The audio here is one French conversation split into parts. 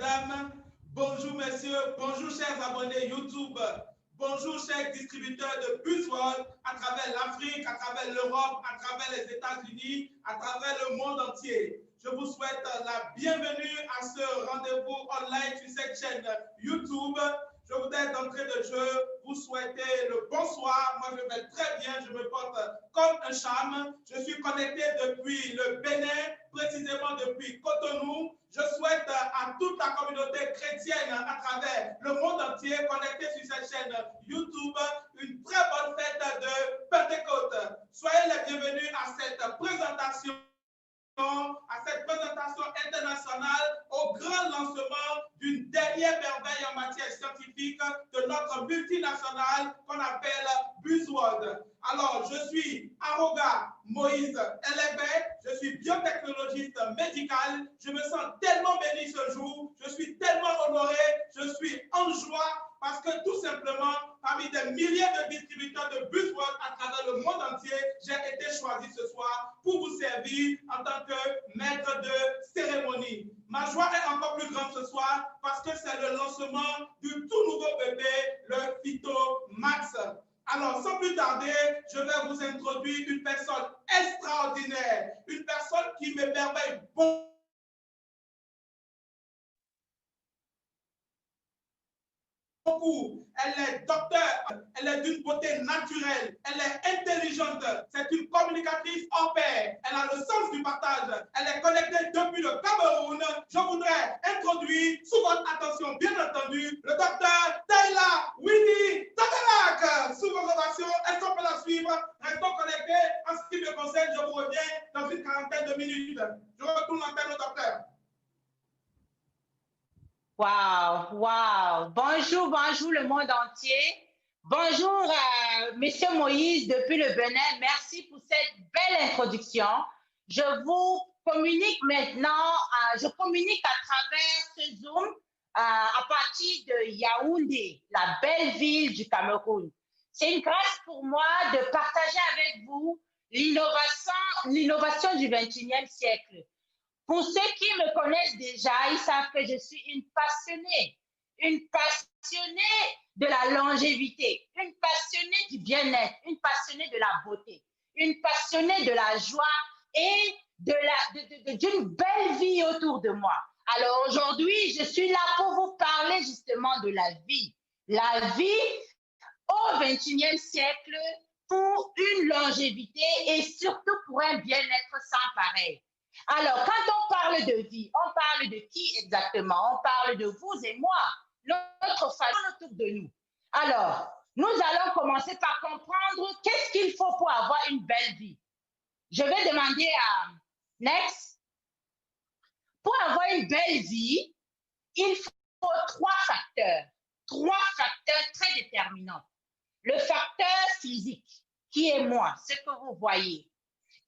madame. Bonjour, messieurs. Bonjour, chers abonnés YouTube. Bonjour, chers distributeurs de BuzzWorld à travers l'Afrique, à travers l'Europe, à travers les États-Unis, à travers le monde entier. Je vous souhaite la bienvenue à ce rendez-vous online sur cette chaîne YouTube. Je voudrais d'entrée de jeu vous souhaiter le bonsoir. Moi, je vais très bien. Je me porte comme un charme. Je suis connecté depuis le Bénin, précisément depuis Cotonou. Je souhaite à toute la communauté chrétienne à travers le monde entier connectée sur cette chaîne YouTube une très bonne fête de Pentecôte. Soyez les bienvenus à cette présentation internationale au grand lancement d'une dernière merveille en matière scientifique de notre multinationale qu'on appelle BuzzWorld. Alors, je suis Aroga Moïse Elébé, je suis biotechnologiste médical, je me sens tellement béni ce jour, je suis tellement honoré, je suis en joie parce que tout simplement, parmi des milliers de distributeurs de BuzzWorld à travers le monde entier, j'ai été choisi ce soir pour vous servir en tant que maître de cérémonie. Ma joie est encore plus grande ce soir parce que c'est le lancement du tout nouveau bébé, le Phytomax. Alors, sans plus tarder, je vais vous introduire une personne extraordinaire, une personne qui me permet beaucoup. Elle est docteur, elle est d'une beauté naturelle, elle est intelligente, c'est une communicatrice hors pair, elle a le sens du partage, elle est connectée depuis le Cameroun. Je voudrais introduire, sous votre attention bien entendu, le docteur Taïla Winnie Takalak. Sous vos ovations, est-ce qu'on peut la suivre? Restons connectés. En ce qui me concerne, je vous reviens dans une quarantaine de minutes. Je retourne l'antenne au docteur. Wow. Bonjour le monde entier. Bonjour Monsieur Moïse depuis le Bénin. Merci pour cette belle introduction. Je vous communique maintenant, je communique à travers ce Zoom à partir de Yaoundé, la belle ville du Cameroun. C'est une grâce pour moi de partager avec vous l'innovation du 21e siècle. Pour ceux qui me connaissent déjà, ils savent que je suis une passionnée de la longévité, une passionnée du bien-être, une passionnée de la beauté, une passionnée de la joie et d'une belle vie autour de moi. Alors aujourd'hui, je suis là pour vous parler justement de la vie au 21e siècle pour une longévité et surtout pour un bien-être sans pareil. Alors, quand on parle de vie, on parle de qui exactement? On parle de vous et moi, notre famille autour de nous. Alors, nous allons commencer par comprendre qu'est-ce qu'il faut pour avoir une belle vie. Je vais demander à Next. Pour avoir une belle vie, il faut trois facteurs très déterminants. Le facteur physique, qui est moi, ce que vous voyez.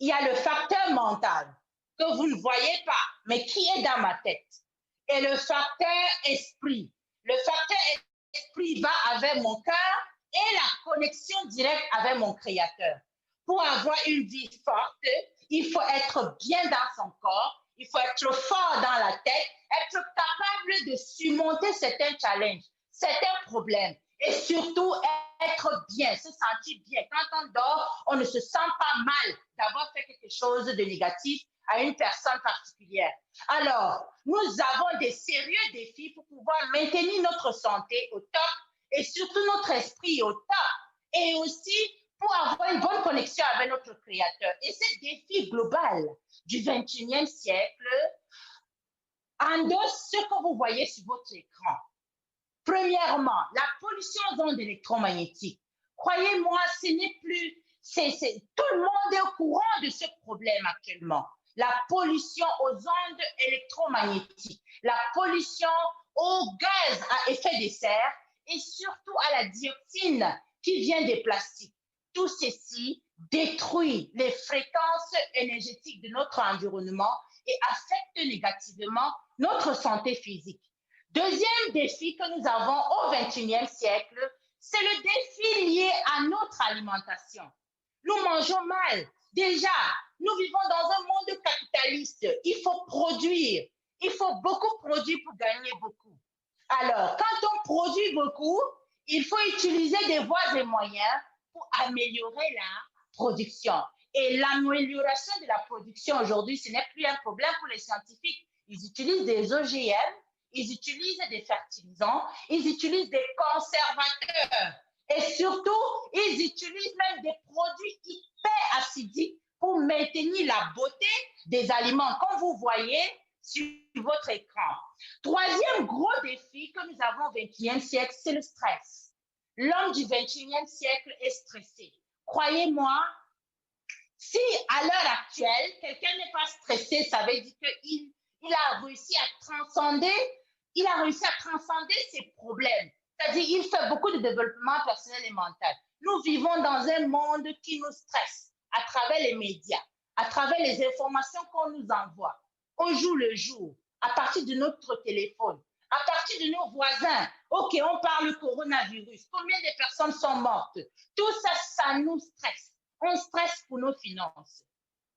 Il y a le facteur mental, que vous ne voyez pas, mais qui est dans ma tête. Et le facteur esprit. Le facteur esprit va avec mon cœur et la connexion directe avec mon créateur. Pour avoir une vie forte, il faut être bien dans son corps, il faut être fort dans la tête, être capable de surmonter certains challenges, certains problèmes et surtout être bien, se sentir bien. Quand on dort, on ne se sent pas mal d'avoir fait quelque chose de négatif à une personne particulière. Alors, nous avons des sérieux défis pour pouvoir maintenir notre santé au top et surtout notre esprit au top et aussi pour avoir une bonne connexion avec notre créateur. Et ce défi global du 21e siècle endosse ce que vous voyez sur votre écran. Premièrement, la pollution aux ondes électromagnétiques. Croyez-moi, ce n'est plus... tout le monde est au courant de ce problème actuellement. La pollution aux ondes électromagnétiques, la pollution aux gaz à effet de serre et surtout à la dioxine qui vient des plastiques. Tout ceci détruit les fréquences énergétiques de notre environnement et affecte négativement notre santé physique. Deuxième défi que nous avons au 21e siècle, c'est le défi lié à notre alimentation. Nous mangeons mal. Déjà, nous vivons dans un monde capitaliste. Il faut produire. Il faut beaucoup produire pour gagner beaucoup. Alors, quand on produit beaucoup, il faut utiliser des voies et moyens pour améliorer la production. Et l'amélioration de la production aujourd'hui, ce n'est plus un problème pour les scientifiques. Ils utilisent des OGM, ils utilisent des fertilisants, ils utilisent des conservateurs et surtout, ils utilisent même des produits hyper acidiques pour maintenir la beauté des aliments, comme vous voyez sur votre écran. Troisième gros défi que nous avons au XXIe siècle, c'est le stress. L'homme du XXIe siècle est stressé. Croyez-moi, si à l'heure actuelle, quelqu'un n'est pas stressé, ça veut dire qu'il a réussi à transcender, ses problèmes. C'est-à-dire qu'il fait beaucoup de développement personnel et mental. Nous vivons dans un monde qui nous stresse à travers les médias, à travers les informations qu'on nous envoie, au jour le jour, à partir de notre téléphone, à partir de nos voisins. OK, on parle coronavirus. Combien de personnes sont mortes? Tout ça, ça nous stresse. On stresse pour nos finances.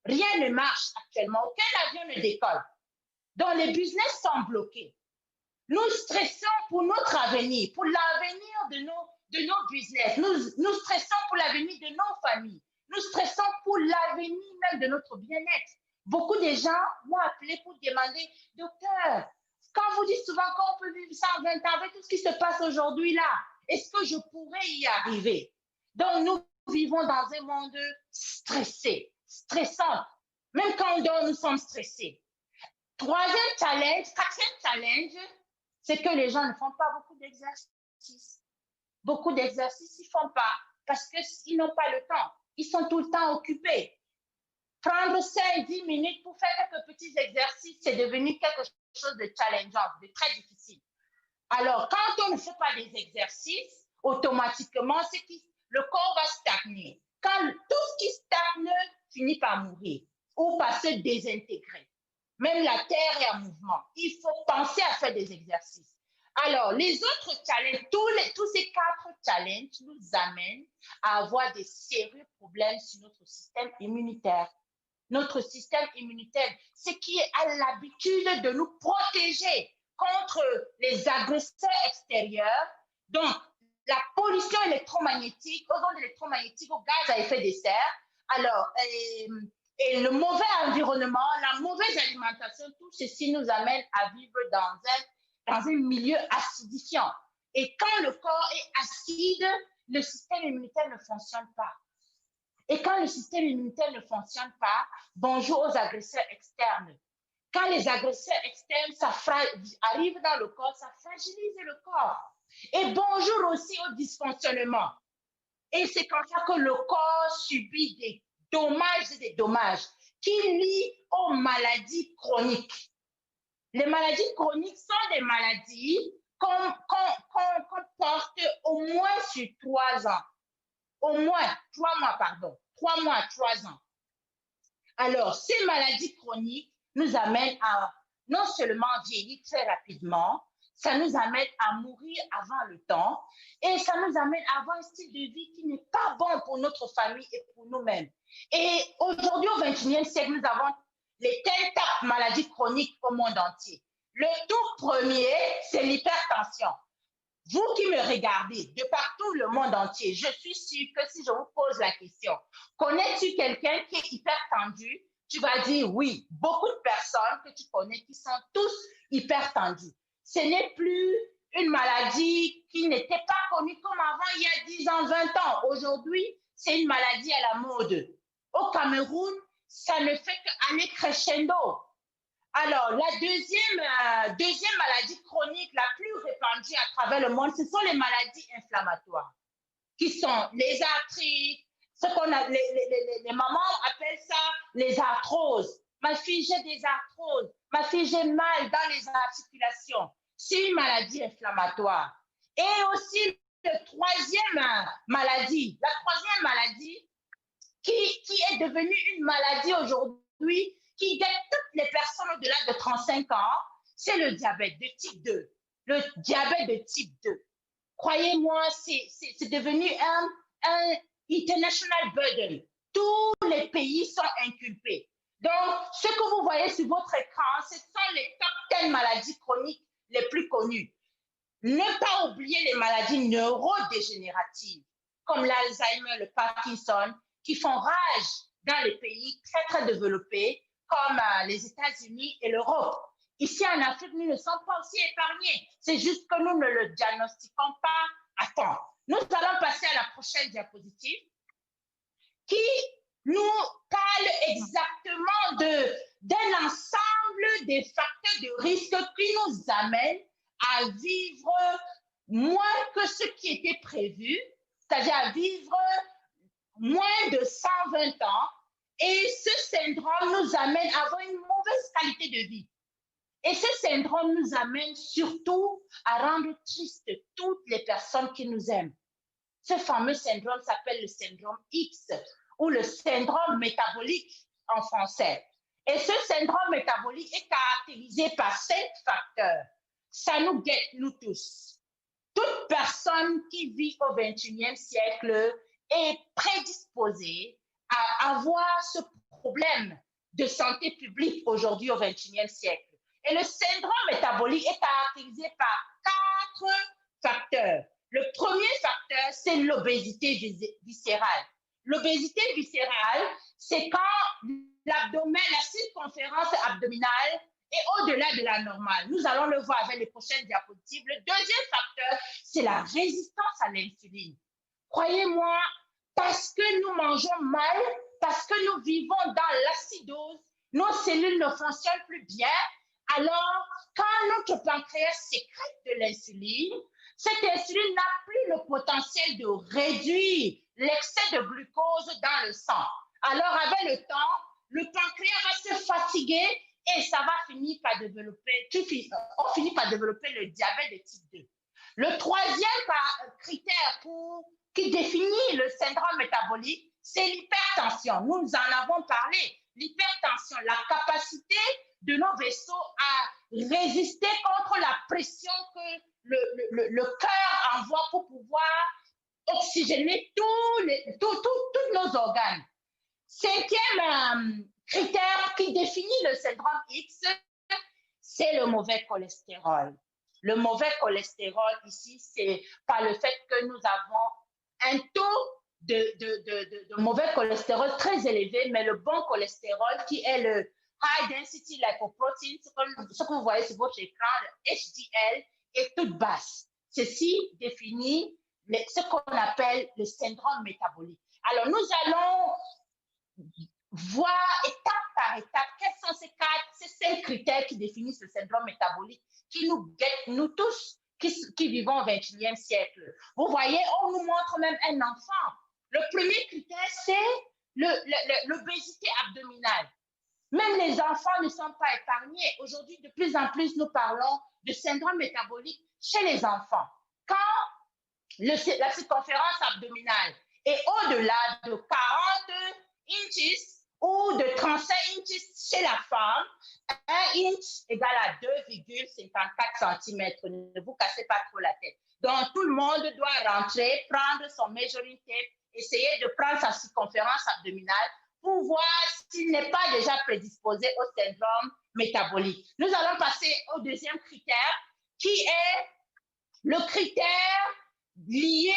Rien ne marche actuellement. Aucun avion ne décolle. Donc, les business sont bloqués. Nous stressons pour notre avenir, pour l'avenir de nos business. Nous stressons pour l'avenir de nos familles. Nous stressons pour l'avenir même de notre bien-être. Beaucoup de gens m'ont appelé pour demander, docteur, quand vous dites souvent qu'on peut vivre 120 ans avec tout ce qui se passe aujourd'hui là, est-ce que je pourrais y arriver? Donc, nous vivons dans un monde stressé, stressant. Même quand on dort, nous sommes stressés. Quatrième challenge, c'est que les gens ne font pas beaucoup d'exercices. Beaucoup d'exercices, ils ne font pas parce qu'ils n'ont pas le temps. Ils sont tout le temps occupés. Prendre 5-10 minutes pour faire quelques petits exercices, c'est devenu quelque chose de challengeant, de très difficile. Alors, quand on ne fait pas des exercices, automatiquement, le corps va stagner. Quand tout ce qui stagne finit par mourir ou par se désintégrer. Même la Terre est en mouvement. Il faut penser à faire des exercices. Alors, les autres challenges, tous ces 4 challenges nous amènent à avoir des sérieux problèmes sur notre système immunitaire. Notre système immunitaire, c'est qui a l'habitude de nous protéger contre les agresseurs extérieurs, donc la pollution électromagnétique, aux ondes électromagnétiques, aux gaz à effet de serre. Alors, et le mauvais environnement, la mauvaise alimentation, tout ceci nous amène à vivre dans un milieu acidifiant. Et quand le corps est acide, le système immunitaire ne fonctionne pas. Et quand le système immunitaire ne fonctionne pas, bonjour aux agresseurs externes. Quand les agresseurs externes arrivent dans le corps, ça fragilise le corps. Et bonjour aussi au dysfonctionnement. Et c'est comme ça que le corps subit des dommages et des dommages qui lient aux maladies chroniques. Les maladies chroniques sont des maladies qu'on porte au moins sur 3 ans. Au moins 3 mois, pardon. 3 mois, 3 ans. Alors, ces maladies chroniques nous amènent à non seulement vieillir très rapidement, ça nous amène à mourir avant le temps et ça nous amène à avoir un style de vie qui n'est pas bon pour notre famille et pour nous-mêmes. Et aujourd'hui, au XXIe siècle, nous avons les top maladies chroniques au monde entier. Le tout premier, c'est l'hypertension. Vous qui me regardez de partout le monde entier, je suis sûre que si je vous pose la question, connais-tu quelqu'un qui est hypertendu? Tu vas dire oui. Beaucoup de personnes que tu connais qui sont tous hypertendus. Ce n'est plus une maladie qui n'était pas connue comme avant il y a 10 ans, 20 ans. Aujourd'hui, c'est une maladie à la mode. Au Cameroun, ça ne fait qu'aller crescendo. Alors, la deuxième maladie chronique la plus répandue à travers le monde, ce sont les maladies inflammatoires, qui sont les arthrites, les mamans appellent ça les arthroses. Ma fille, j'ai des arthroses. Ma fille, j'ai mal dans les articulations. C'est une maladie inflammatoire. Et aussi, la troisième maladie qui est devenue une maladie aujourd'hui, qui guette toutes les personnes au-delà de 35 ans, c'est le diabète de type 2. Le diabète de type 2. Croyez-moi, c'est devenu un international burden. Tous les pays sont inculpés. Donc, ce que vous voyez sur votre écran, ce sont les top 10 maladies chroniques les plus connues. Ne pas oublier les maladies neurodégénératives, comme l'Alzheimer, le Parkinson, qui font rage dans les pays très, très développés, comme les États-Unis et l'Europe. Ici, en Afrique, nous ne sommes pas aussi épargnés. C'est juste que nous ne le diagnostiquons pas à temps. Nous allons passer à la prochaine diapositive qui nous parle exactement d'un ensemble des facteurs de risque qui nous amènent à vivre moins que ce qui était prévu, c'est-à-dire à vivre moins de 120 ans. Et ce syndrome nous amène à avoir une mauvaise qualité de vie. Et ce syndrome nous amène surtout à rendre tristes toutes les personnes qui nous aiment. Ce fameux syndrome s'appelle le syndrome X ou le syndrome métabolique en français. Et ce syndrome métabolique est caractérisé par 5 facteurs. Ça nous guette, nous tous. Toute personne qui vit au 21e siècle est prédisposée à avoir ce problème de santé publique aujourd'hui au 21e siècle. Et le syndrome métabolique est caractérisé par 4 facteurs. Le premier facteur, c'est l'obésité viscérale. L'obésité viscérale, c'est quand l'abdomen, la circonférence abdominale est au-delà de la normale. Nous allons le voir avec les prochaines diapositives. Le deuxième facteur, c'est la résistance à l'insuline. Croyez-moi, parce que nous mangeons mal, parce que nous vivons dans l'acidose, nos cellules ne fonctionnent plus bien. Alors, quand notre pancréas sécrète de l'insuline, cette insuline n'a plus le potentiel de réduire l'excès de glucose dans le sang. Alors, avec le temps, le pancréas va se fatiguer et ça va finir par développer, on finit par développer le diabète de type 2. Le troisième critère qui définit le syndrome métabolique, c'est l'hypertension. Nous en avons parlé. L'hypertension, la capacité de nos vaisseaux à résister contre la pression que le cœur envoie pour pouvoir oxygéner tous nos organes. Cinquième critère qui définit le syndrome X, c'est le mauvais cholestérol. Le mauvais cholestérol ici, c'est par le fait que nous avons un taux de mauvais cholestérol très élevé, mais le bon cholestérol qui est le high density lipoprotein, ce que vous voyez sur votre écran, le HDL, est toute basse. Ceci définit ce qu'on appelle le syndrome métabolique. Alors, nous allons voir étape par étape quels sont ces 5 critères qui définissent le syndrome métabolique qui nous guettent, nous tous, qui vivons au 21e siècle. Vous voyez, on nous montre même un enfant. Le premier critère, c'est l'obésité abdominale. Même les enfants ne sont pas épargnés. Aujourd'hui, de plus en plus, nous parlons de syndrome métabolique chez les enfants. Quand la circonférence abdominale est au-delà de 40 inches ou de 35 inches chez la femme, 1 inch égale à 2,54 cm. Ne vous cassez pas trop la tête. Donc, tout le monde doit rentrer, prendre son measuring tape, essayer de prendre sa circonférence abdominale pour voir s'il n'est pas déjà prédisposé au syndrome métabolique. Nous allons passer au deuxième critère, qui est le critère lié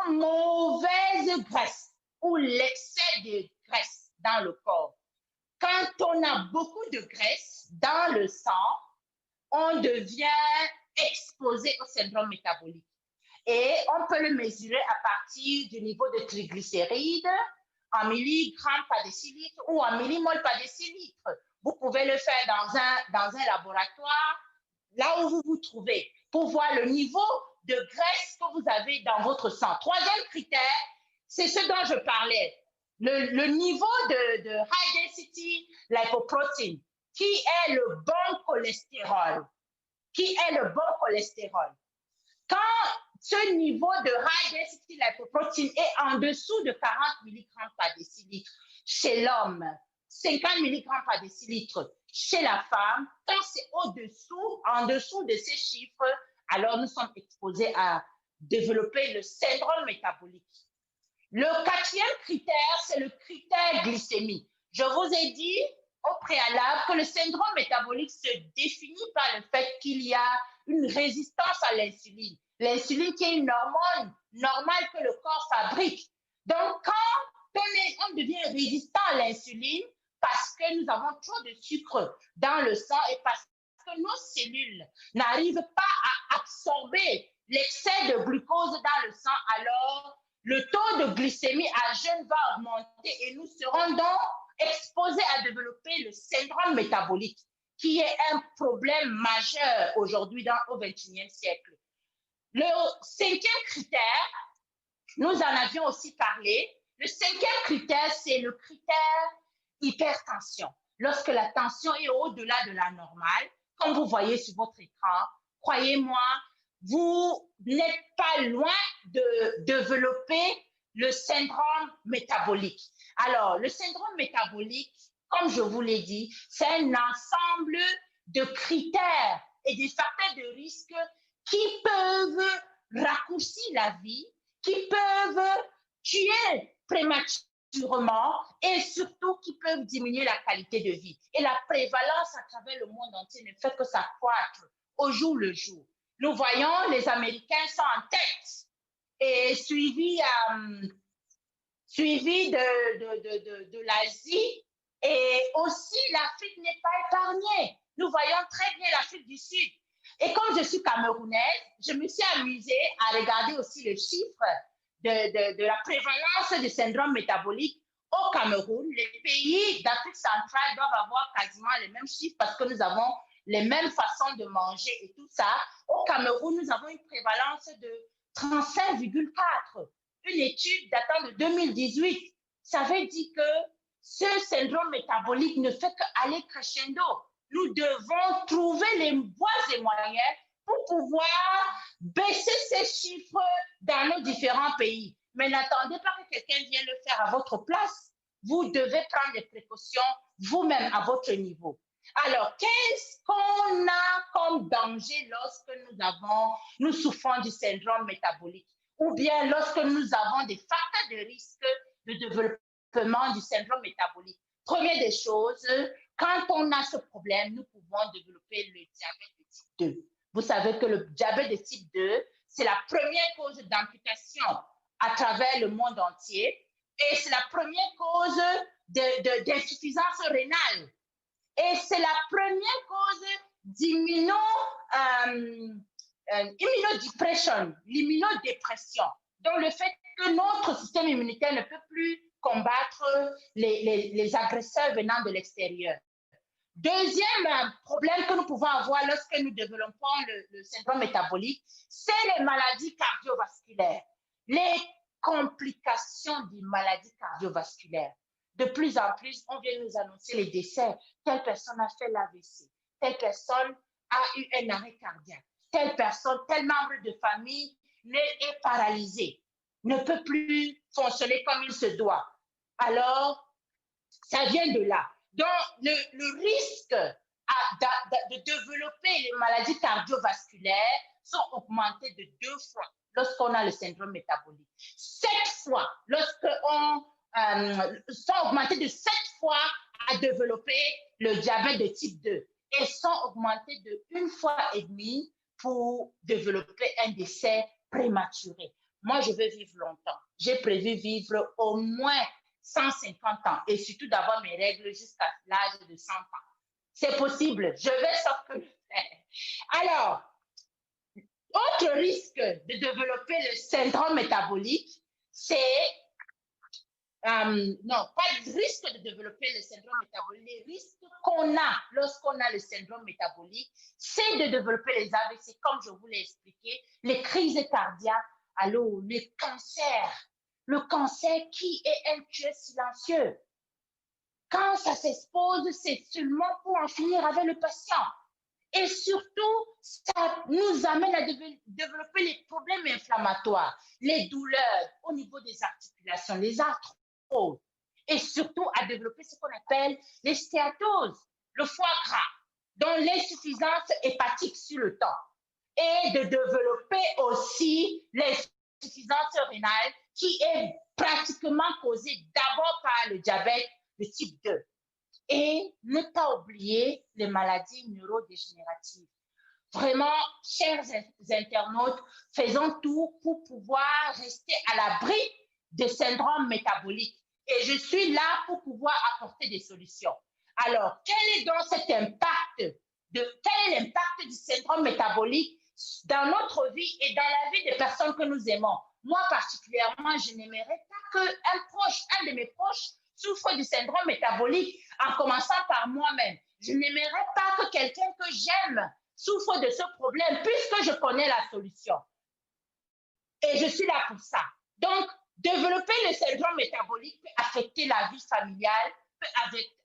aux mauvaises graisses ou l'excès de graisse dans le corps. Quand on a beaucoup de graisse dans le sang, on devient exposé au syndrome métabolique. Et on peut le mesurer à partir du niveau de triglycérides en milligrammes par décilitre ou en millimoles par décilitre. Vous pouvez le faire dans un laboratoire, là où vous vous trouvez, pour voir le niveau de graisse que vous avez dans votre sang. Troisième critère, c'est ce dont je parlais, le niveau de high density lipoprotein, qui est le bon cholestérol. Quand ce niveau de high density lipoprotein est en dessous de 40 mg par décilitre chez l'homme, 50 mg par décilitre chez la femme, quand c'est en dessous de ces chiffres, alors nous sommes exposés à développer le syndrome métabolique. Le quatrième critère, c'est le critère glycémie. Je vous ai dit au préalable que le syndrome métabolique se définit par le fait qu'il y a une résistance à l'insuline. L'insuline qui est une hormone normale que le corps fabrique. Donc, quand on devient résistant à l'insuline, parce que nous avons trop de sucre dans le sang et parce que nos cellules n'arrivent pas à absorber l'excès de glucose dans le sang, alors le taux de glycémie à jeun va augmenter et nous serons donc exposés à développer le syndrome métabolique, qui est un problème majeur aujourd'hui au XXIe siècle. Le cinquième critère, nous en avions aussi parlé. Le cinquième critère, c'est le critère hypertension. Lorsque la tension est au-delà de la normale, comme vous voyez sur votre écran, croyez-moi, vous n'êtes pas loin de développer le syndrome métabolique. Alors, le syndrome métabolique, comme je vous l'ai dit, c'est un ensemble de critères et des facteurs de risque qui peuvent raccourcir la vie, qui peuvent tuer prématurément et surtout qui peuvent diminuer la qualité de vie. Et la prévalence à travers le monde entier ne fait que s'accroître au jour le jour. Nous voyons, les Américains sont en tête et suivis de l'Asie, et aussi l'Afrique n'est pas épargnée. Nous voyons très bien l'Afrique du Sud. Et comme je suis camerounaise, je me suis amusée à regarder aussi le chiffre de la prévalence du syndrome métabolique au Cameroun. Les pays d'Afrique centrale doivent avoir quasiment les mêmes chiffres parce que nous avons les mêmes façons de manger et tout ça. Au Cameroun, nous avons une prévalence de 35,4. Une étude datant de 2018. Ça veut dire que ce syndrome métabolique ne fait qu'aller crescendo. Nous devons trouver les voies et moyens pour pouvoir baisser ces chiffres dans nos différents pays. Mais n'attendez pas que quelqu'un vienne le faire à votre place. Vous devez prendre des précautions vous-même à votre niveau. Alors, qu'est-ce qu'on a comme danger lorsque nous souffrons du syndrome métabolique? Ou bien lorsque nous avons des facteurs de risque de développement du syndrome métabolique? Première des choses, quand on a ce problème, nous pouvons développer le diabète de type 2. Vous savez que le diabète de type 2, c'est la première cause d'amputation à travers le monde entier et c'est la première cause d'insuffisance rénale. Et c'est la première cause d'immunodépression, l'immunodépression. Donc, le fait que notre système immunitaire ne peut plus combattre les agresseurs venant de l'extérieur. Deuxième problème que nous pouvons avoir lorsque nous développons le syndrome métabolique, c'est les maladies cardiovasculaires, les complications des maladies cardiovasculaires. De plus en plus, on vient nous annoncer les décès. Telle personne a fait l'AVC, telle personne a eu un arrêt cardiaque, telle personne, tel membre de famille est paralysé, ne peut plus fonctionner comme il se doit. Alors, ça vient de là. Donc, le risque de développer les maladies cardiovasculaires sont augmentés de 2 fois lorsqu'on a le syndrome métabolique. 7 fois lorsqu'on sont augmentés de 7 fois à développer le diabète de type 2 et sont augmentés de 1,5 fois pour développer un décès prématuré. Moi, je veux vivre longtemps. J'ai prévu vivre au moins 150 ans et surtout d'avoir mes règles jusqu'à l'âge de 100 ans. C'est possible, je vais sauf que le faire. Alors, autre risque de développer le syndrome métabolique, c'est non, pas de risque de développer le syndrome métabolique. Les risques qu'on a lorsqu'on a le syndrome métabolique, c'est de développer les AVC, comme je vous l'ai expliqué, les crises cardiaques, alors les cancers. Le cancer qui est un tueur silencieux. Quand ça s'expose, c'est seulement pour en finir avec le patient. Et surtout, ça nous amène à développer les problèmes inflammatoires, les douleurs au niveau des articulations, les arthroses, et surtout à développer ce qu'on appelle les stéatoses, le foie gras, dont l'insuffisance hépatique sur le temps, et de développer aussi l'insuffisance rénale qui est pratiquement causée d'abord par le diabète de type 2. et ne pas oublier les maladies neurodégénératives. Vraiment, chers internautes, faisons tout pour pouvoir rester à l'abri des syndromes métaboliques. Et je suis là pour pouvoir apporter des solutions. Alors, quel est donc cet impact quel est l'impact du syndrome métabolique dans notre vie et dans la vie des personnes que nous aimons? Moi, particulièrement, je n'aimerais pas qu'un de mes proches souffre du syndrome métabolique en commençant par moi-même. Je n'aimerais pas que quelqu'un que j'aime souffre de ce problème puisque je connais la solution. Et je suis là pour ça. Donc, développer le syndrome métabolique peut affecter la vie familiale, peut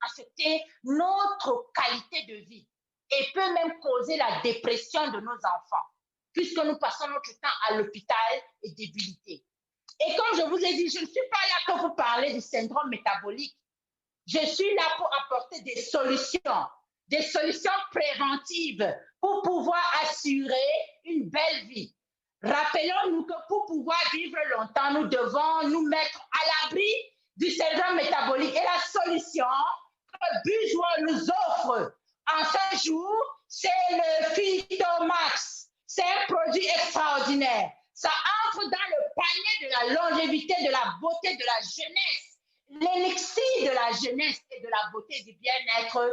affecter notre qualité de vie et peut même causer la dépression de nos enfants puisque nous passons notre temps à l'hôpital et débilités. Et comme je vous ai dit, je ne suis pas là que pour parler du syndrome métabolique. Je suis là pour apporter des solutions préventives pour pouvoir assurer une belle vie. Rappelons-nous que pour pouvoir vivre longtemps, nous devons nous mettre à l'abri du syndrome métabolique. Et la solution que BuzzWorld nous offre en ce jour, c'est le Phytomax. C'est un produit extraordinaire. Ça entre dans le panier de la longévité, de la beauté, de la jeunesse, l'élixir de la jeunesse et de la beauté du bien-être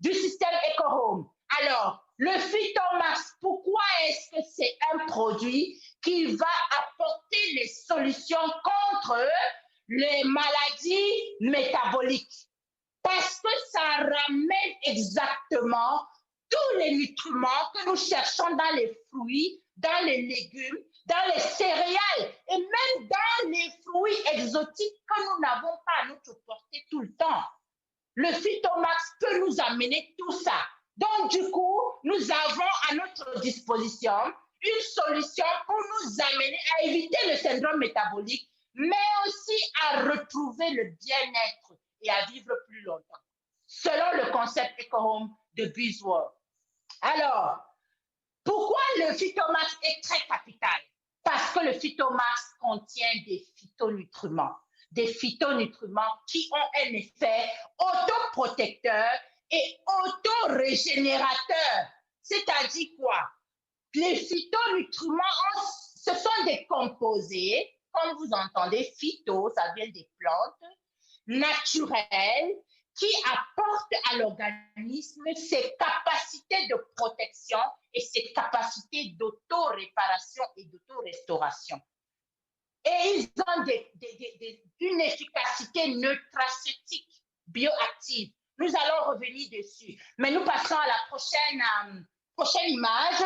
du système EcoHome. Alors, le Phytomax, pourquoi est-ce que c'est un produit qui va apporter les solutions contre les maladies métaboliques? Parce que ça ramène exactement tous les nutriments que nous cherchons dans les fruits, dans les légumes, dans les céréales et même dans les fruits exotiques que nous n'avons pas à notre portée tout le temps. Le Phytomax peut nous amener tout ça. Donc, du coup, nous avons à notre disposition une solution pour nous amener à éviter le syndrome métabolique, mais aussi à retrouver le bien-être et à vivre plus longtemps, selon le concept EcoHome de BuzzWorld. Alors, pourquoi le Phytomax est très capital? Parce que le Phytomax contient des phytonutriments qui ont un effet autoprotecteur et autorégénérateur. C'est-à-dire quoi? Les phytonutriments, ce sont des composés, comme vous entendez, phyto, ça vient des plantes, naturelles, qui apportent à l'organisme ses capacités de protection et ses capacités d'auto-réparation et d'auto-restauration. Et ils ont une efficacité neutraceutique bioactive. Nous allons revenir dessus. Mais nous passons à la prochaine image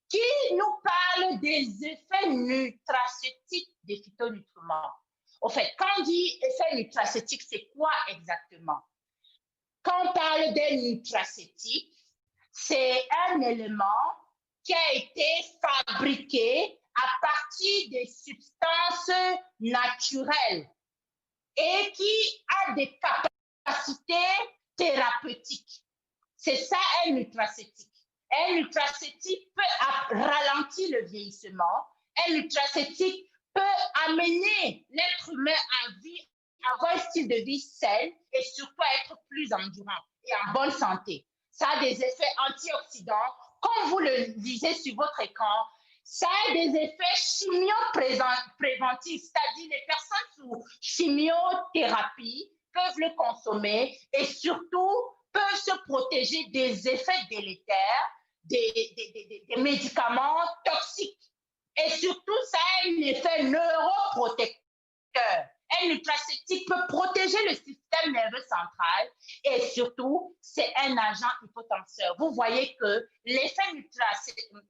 qui nous parle des effets nutraceutiques des phytonutriments. Au fait, quand on dit effet nutraceutique, c'est quoi exactement? Quand on parle d'un nutraceutique, c'est un élément qui a été fabriqué à partir des substances naturelles et qui a des capacités thérapeutiques. C'est ça un nutraceutique. Un nutraceutique peut ralentir le vieillissement. Un nutraceutique peut amener l'être humain à avoir un style de vie sain et surtout à être plus endurant et en bonne santé. Ça a des effets antioxydants. Comme vous le lisez sur votre écran, ça a des effets chimio-préventifs, c'est-à-dire les personnes sous chimiothérapie peuvent le consommer et surtout peuvent se protéger des effets délétères, des médicaments toxiques. Et surtout, ça a un effet neuroprotecteur. Un nutraceutique peut protéger le système nerveux central et surtout, c'est un agent hypotenseur. Vous voyez que l'effet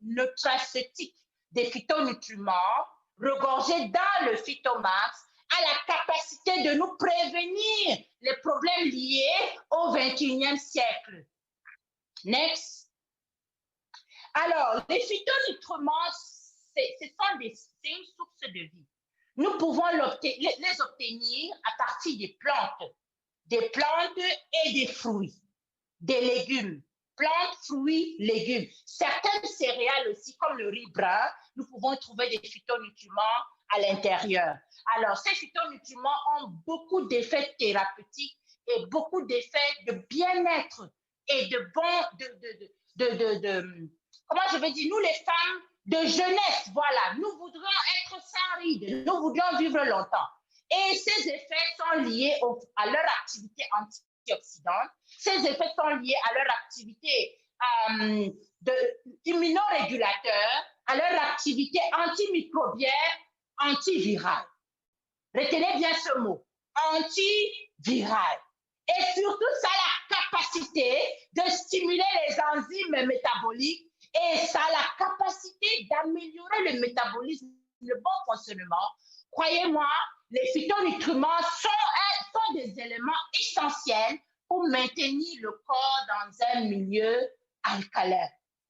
nutraceutique des phytonutriments regorgés dans le Phytomax a la capacité de nous prévenir les problèmes liés au XXIe siècle. Next. Alors, les phytonutriments, c'est une source de vie. Nous pouvons les obtenir à partir des plantes et des fruits, des légumes. Plantes, fruits, légumes. Certaines céréales aussi, comme le riz brun, nous pouvons trouver des phytonutriments à l'intérieur. Alors, ces phytonutriments ont beaucoup d'effets thérapeutiques et beaucoup d'effets de bien-être et de comment je vais dire, nous les femmes de jeunesse, voilà, nous voudrions être sans rides, nous voudrions vivre longtemps. Et ces effets sont liés à leur activité antioxydante, ces effets sont liés à leur activité immunorégulateur, à leur activité antimicrobienne, antivirale. Retenez bien ce mot, antivirale. Et surtout, ça a la capacité de stimuler les enzymes métaboliques et ça a la capacité d'améliorer le métabolisme, le bon fonctionnement. Croyez-moi, les phytonutriments sont des éléments essentiels pour maintenir le corps dans un milieu alcalin.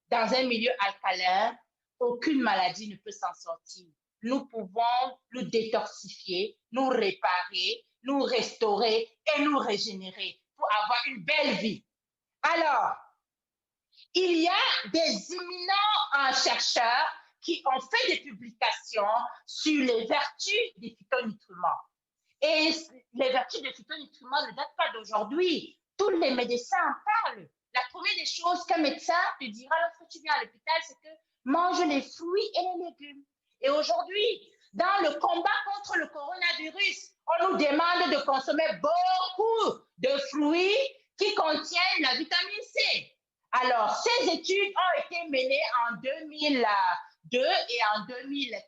Dans un milieu alcalin, aucune maladie ne peut s'en sortir. Nous pouvons nous détoxifier, nous réparer, nous restaurer et nous régénérer pour avoir une belle vie. Alors, il y a des éminents chercheurs qui ont fait des publications sur les vertus des phytonutriments. Et les vertus des phytonutriments ne datent pas d'aujourd'hui. Tous les médecins en parlent. La première des choses qu'un médecin te dira lorsque tu viens à l'hôpital, c'est que mange les fruits et les légumes. Et aujourd'hui, dans le combat contre le coronavirus, on nous demande de consommer beaucoup de fruits qui contiennent la vitamine C. Alors, ces études ont été menées en 2002 et en 2004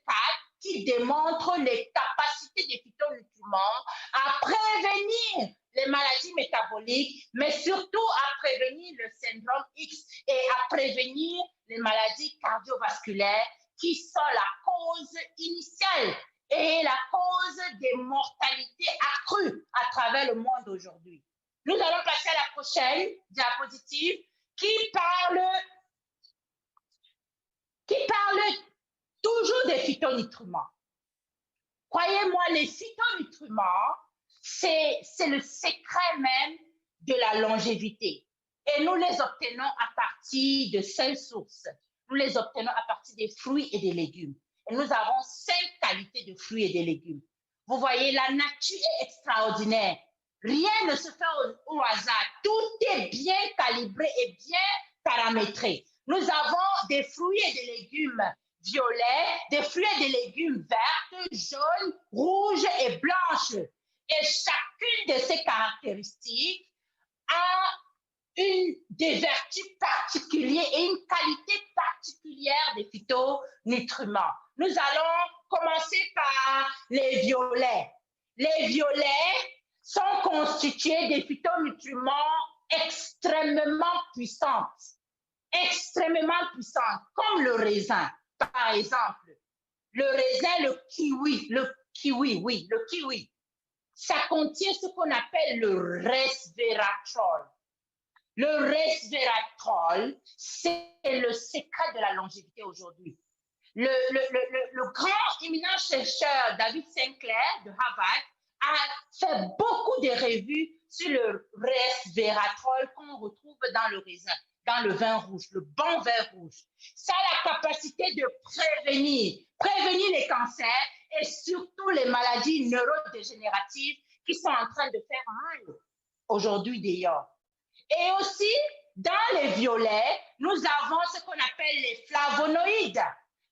qui démontrent les capacités des phytonutriments à prévenir les maladies métaboliques, mais surtout à prévenir le syndrome X et à prévenir les maladies cardiovasculaires qui sont la cause initiale et la cause des mortalités accrues à travers le monde aujourd'hui. Nous allons passer à la prochaine diapositive qui parle toujours des phytonutriments. Croyez-moi, les phytonutriments, c'est le secret même de la longévité. Et nous les obtenons à partir de 5 sources. Nous les obtenons à partir des fruits et des légumes. Et nous avons 5 qualités de fruits et de légumes. Vous voyez, la nature est extraordinaire. Rien ne se fait au hasard. Tout est bien calibré et bien paramétré. Nous avons des fruits et des légumes violets, des fruits et des légumes verts, jaunes, rouges et blanches. Et chacune de ces caractéristiques a des vertus particulières et une qualité particulière des phytonutriments. Nous allons commencer par les violets. Les violets sont constitués de phytonutriments extrêmement puissants, comme le raisin, par exemple. Le raisin, le kiwi, ça contient ce qu'on appelle le resveratrol. Le resveratrol, c'est le secret de la longévité aujourd'hui. Le grand éminent chercheur David Sinclair de Harvard a fait beaucoup de revues sur le resveratrol qu'on retrouve dans le raisin, dans le vin rouge, le bon vin rouge. Ça a la capacité de prévenir les cancers et surtout les maladies neurodégénératives qui sont en train de faire mal aujourd'hui d'ailleurs. Et aussi, dans les violets, nous avons ce qu'on appelle les flavonoïdes.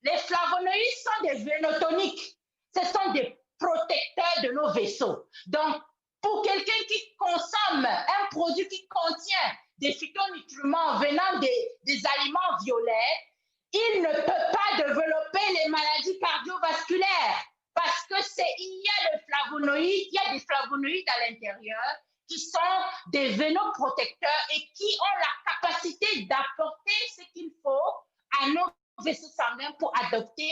Les flavonoïdes sont des vénotoniques. Ce sont des protecteurs de nos vaisseaux. Donc, pour quelqu'un qui consomme un produit qui contient des phytonutriments venant des aliments violets, il ne peut pas développer les maladies cardiovasculaires parce que il y a des flavonoïdes à l'intérieur qui sont des vénoprotecteurs et qui ont la capacité d'apporter ce qu'il faut à nos vaisseaux sanguins pour adopter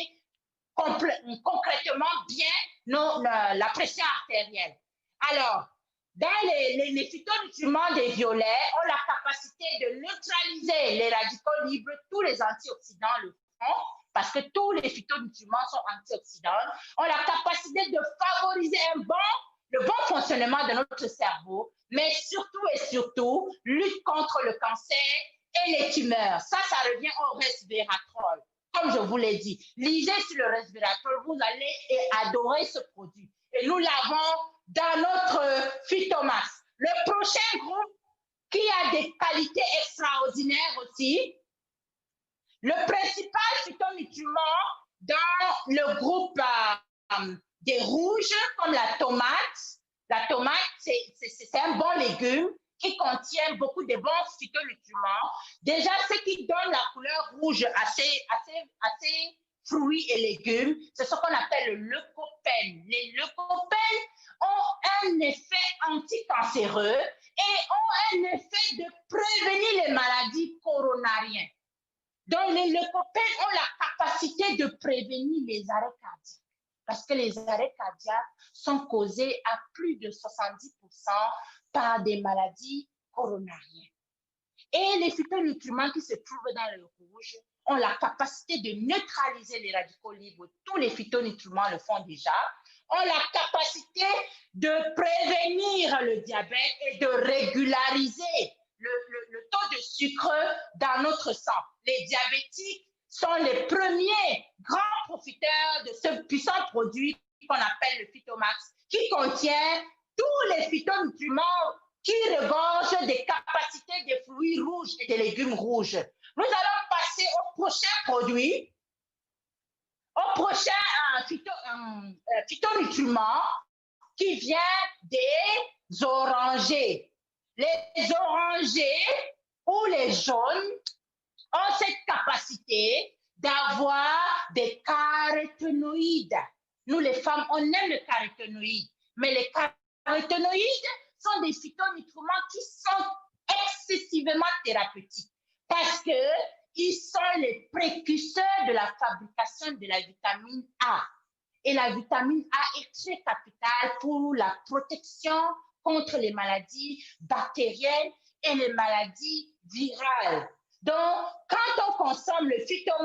concrètement bien la pression artérielle. Alors, dans les phytonutriments des violets ont la capacité de neutraliser les radicaux libres, tous les antioxydants le font, parce que tous les phytonutriments sont antioxydants, ont la capacité de favoriser le bon fonctionnement de notre cerveau, mais surtout, lutte contre le cancer et les tumeurs. Ça revient au resveratrol. Comme je vous l'ai dit, lisez sur le resveratrol, vous allez adorer ce produit. Et nous l'avons dans notre phytomasse. Le prochain groupe qui a des qualités extraordinaires aussi, le principal phytonutriment dans le groupe des rouges, comme la tomate, c'est un bon légume qui contient beaucoup de bons phytonutriments. Déjà, ce qui donne la couleur rouge à ces fruits et légumes, c'est ce qu'on appelle le leucopène. Les leucopènes ont un effet anticancéreux et ont un effet de prévenir les maladies coronariennes. Donc, les leucopènes ont la capacité de prévenir les arrêts cardiaques parce que les arrêts cardiaques sont causés à plus de 70% par des maladies coronariennes. Et les phytonutriments qui se trouvent dans le rouge ont la capacité de neutraliser les radicaux libres. Tous les phytonutriments le font déjà. Ont la capacité de prévenir le diabète et de régulariser le taux de sucre dans notre sang. Les diabétiques sont les premiers grands profiteurs de ce puissant produit qu'on appelle le Phytomax, qui contient tous les phytonutriments qui regorgent des capacités des fruits rouges et des légumes rouges. Nous allons passer au prochain produit, au prochain phytonutriment qui vient des orangers. Les orangers ou les jaunes ont cette capacité d'avoir des caroténoïdes. Nous, les femmes, on aime le caroténoïde, mais les caroténoïdes sont des phytonutriments qui sont excessivement thérapeutiques parce qu'ils sont les précurseurs de la fabrication de la vitamine A. Et la vitamine A est très capitale pour la protection contre les maladies bactériennes et les maladies virales. Donc, quand on consomme le phytomax,